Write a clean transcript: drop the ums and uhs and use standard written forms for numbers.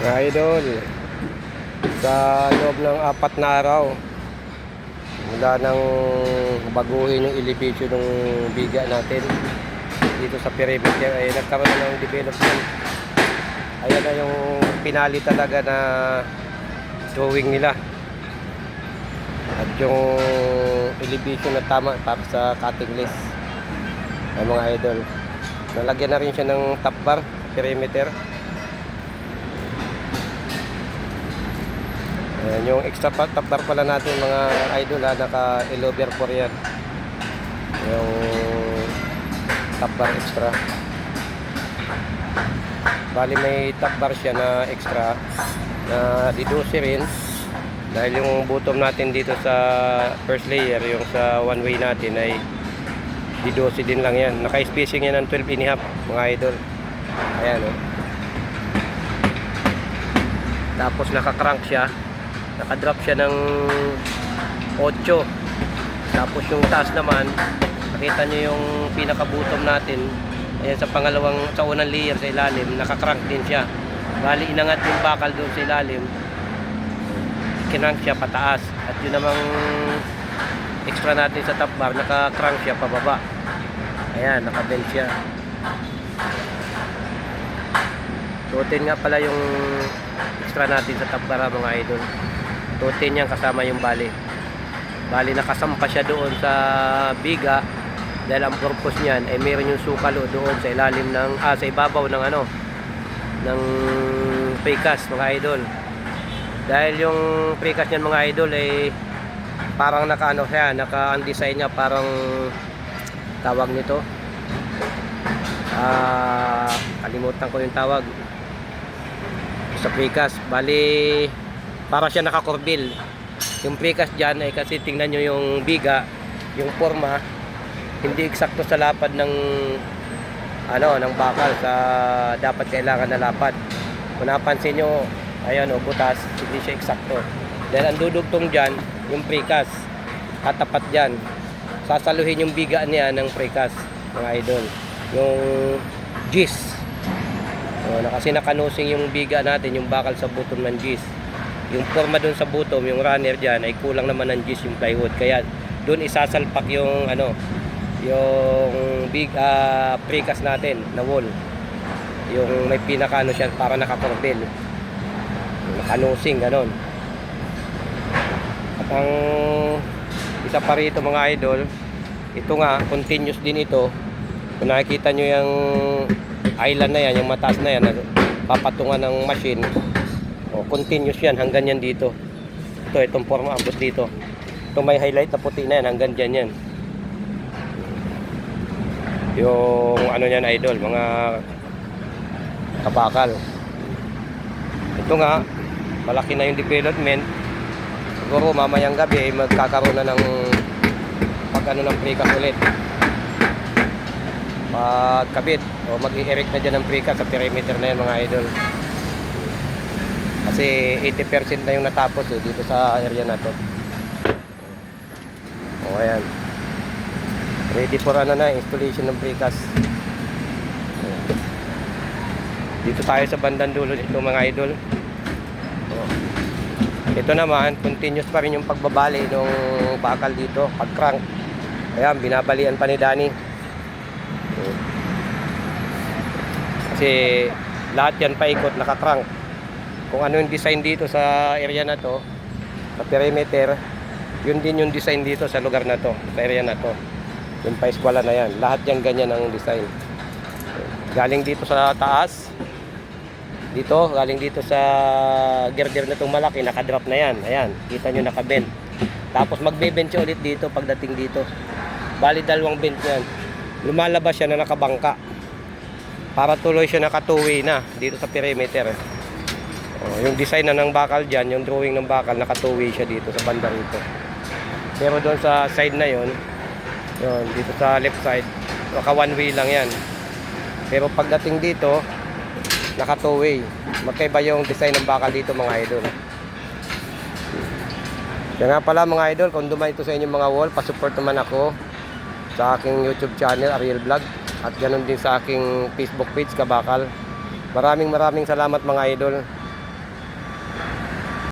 Mga idol, sa loob ng 4 na araw mula nang baguhin yung elevation ng biga natin dito sa perimeter ay nagkaroon na ng development. Ayan na yung pinali talaga na drawing nila at yung elevation na tama para sa cutting list ay mga idol. Nalagyan na rin siya ng top bar perimeter. Ayan, yung extra top bar pala natin mga idol, naka elover 4 yan, yung top bar extra. Bali may top bar siya na extra na didusi rin dahil yung bottom natin dito sa first layer, yung sa one way natin ay didusi din lang yan. Naka-spacing yan ng 12.5 mga idol. Ayan o. Tapos naka-crank siya, naka-drop siya ng 8. Tapos yung taas naman, nakita nyo yung pinaka-bottom natin. Ayan, sa unang layer sa ilalim, naka-crank din siya. Bali, inangat yung bakal doon sa ilalim, kinrank siya pataas. At yun namang extra natin sa top bar, naka-crank siya pababa. Ayan, naka-bend siya. Tutin nga pala yung extra natin sa top bar mga idol. Tutin yan kasama yung bali. Bali nakasampa siya doon sa biga dahil ang purpose niyan ay mayroon yung sukalo doon sa ilalim ng sa ibabaw ng ng precast mga idol. Dahil yung precast niyan mga idol ay parang ang design niya parang tawag nito. Kalimutan ko yung tawag sa precast. Bali para siya nakakorbil. Yung precast dyan ay kasi tingnan nyo yung biga, yung forma hindi eksakto sa lapad ng ng bakal sa dapat kailangan na lapad. Kung napansin nyo, ayan o, butas, hindi siya eksakto dahil ang dudugtong dyan yung precast, katapat dyan, sasaluhin yung biga niya ng precast mga idol, yung gis. Kasi nakanusing yung biga natin, yung bakal sa bottom ng gis. Yung forma doon sa bottom, yung runner dyan ay kulang naman ng gis yung plywood, kaya doon isasalpak yung yung big precast natin na wall, yung may pinaka siya para nakakorpel, nakanusing ganon. At ang isa pa rito mga idol, ito nga continuous din ito. Kung nakikita nyo yung island na yan, yung mataas na yan, papatungan ng machine, continuous yan hanggang yan dito. Itong forma abot dito. Itong may highlight na puti na yan, hanggang dyan yan. Yung yan idol, mga kabakal. Ito nga, malaki na yung development. Siguro mamayang gabi ay magkakaroon na ng ng precast ulit. Pagkabit o mag-i-erect na dyan ng precast sa perimeter na yan mga idol. Kasi 80% na yung natapos dito sa area na to. Ayan, ready for installation ng precast. Dito tayo sa bandang dulo nito mga idol. Ito naman, continuous pa rin yung pagbabali ng bakal dito, pag-crank. Ayan, binabalian pa ni Danny. Kasi lahat yan paikot, naka-crank. Kung ano yung design dito sa area na to, sa perimeter, yun din yung design dito sa lugar na to, sa area na to. Yung pa-eskwala na yan, lahat yan ganyan ang design. Galing dito sa taas, galing dito sa girder na itong malaki, nakadrop na yan. Ayan, kita nyo nakabend. Tapos magbe-bench ulit dito pagdating dito. Bali 2 bench yan. Lumalabas siya na nakabangka para tuloy siya naka 2-way na dito sa perimeter. Yung design na ng bakal dyan, yung drawing ng bakal, naka 2-way siya dito sa banda rito. Pero doon sa side na yon, dito sa left side, naka 1-way lang yan. Pero pagdating dito, naka 2-way. Magkaiba yung design ng bakal dito mga idol. Kaya nga pala mga idol, kung dumaan ito sa inyong mga wall, pasupport naman ako sa aking YouTube channel, Ariel Vlog. At ganoon din sa aking Facebook page, Kabakal. Maraming salamat mga idol.